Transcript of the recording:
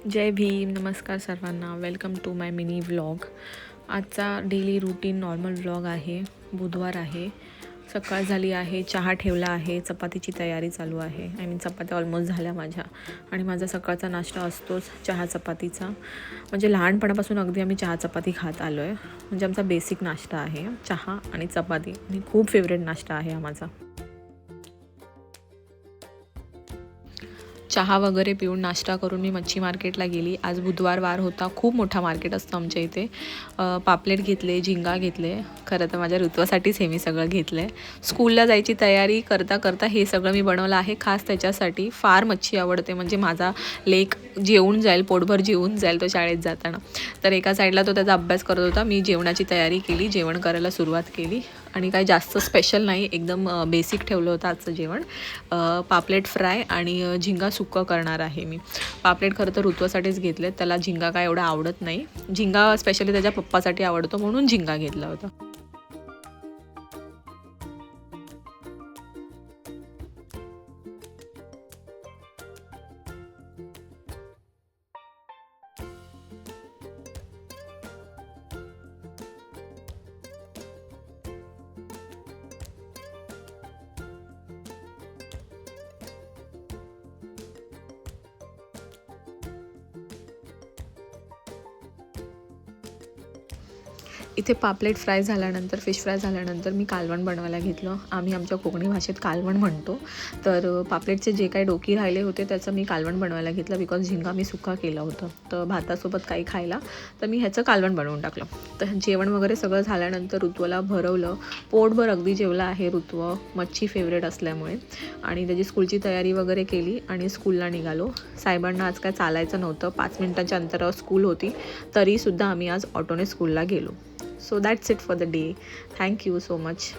जय भीम. नमस्कार सर्वांना. Welcome to my mini vlog. आजचा डेली रूटीन नॉर्मल व्लॉग आहे. बुधवार आहे, सकाळ झाली आहे, चहा ठेवला आहे, चपातीची तयारी चालू आहे. आय मीन चपात्या ऑलमोस्ट झाल्या माझ्या. आणि माझा सकाळचा नाश्ता असतोच चहा चपातीचा. म्हणजे लहानपणापासून अगदी आम्ही चहा चपाती खात आलो आहे. म्हणजे आमचा बेसिक नाश्ता आहे चहा आणि चपाती. आणि खूप फेवरेट नाश्ता आहे हा माझा. चहा वगैरे पिऊन नाश्ता करून मी मच्छी मार्केटला गेली. आज बुधवार वार होता. खूप मोठा मार्केट असतं आमच्या इथे. पापलेट घेतले, झिंगा घेतले. खरं तर माझ्या ऋतूसाठीच हे मी सगळं घेतलं आहे. स्कूलला जायची तयारी करता करता हे सगळं मी बनवलं आहे खास त्याच्यासाठी. फार मच्छी आवडते, म्हणजे माझा लेक जेवून जाईल, पोटभर जेवून जाईल तो शाळेत जाताना. तर एका साईडला तो त्याचा अभ्यास करत होता, मी जेवणाची तयारी केली, जेवण करायला सुरुवात केली. आणि काही जास्त स्पेशल नाही, एकदम बेसिक ठेवलं होतं आजचं जेवण. पापलेट फ्राय आणि झिंगा सुक्कं करणार आहे मी. पापलेट खरं तर ऋत्वासाठीच घेतले, त्याला झिंगा काय एवढा आवडत नाही. झिंगा स्पेशली त्याच्या पप्पासाठी आवडतो म्हणून झिंगा घेतला होता. इथे पापलेट फ्राय झाल्यानंतर, फिश फ्राय झाल्यानंतर मी कालवण बनवायला घेतलं. आम्ही आमच्या कोकणी भाषेत कालवण म्हणतो. तर पापलेटचे जे काही डोकी राहिले होते त्याचं मी कालवण बनवायला घेतलं, बिकॉज झिंगा मी सुका केला होता. तर भातासोबत काही खायला तर मी ह्याचं कालवण बनवून टाकलं. तर जेवण वगैरे सगळं झाल्यानंतर ऋतूला भरवलं. पोटभर अगदी जेवला आहे ऋतू, मच्छी फेवरेट असल्यामुळे. आणि त्याची स्कूलची तयारी वगैरे केली आणि स्कूलला निघालो. साहेबांना आज काय चालायचं नव्हतं, 5 मिनिटांच्या अंतरावर स्कूल होती, तरीसुद्धा आम्ही आज ऑटोने स्कूलला गेलो. So that's it for the day. Thank you so much.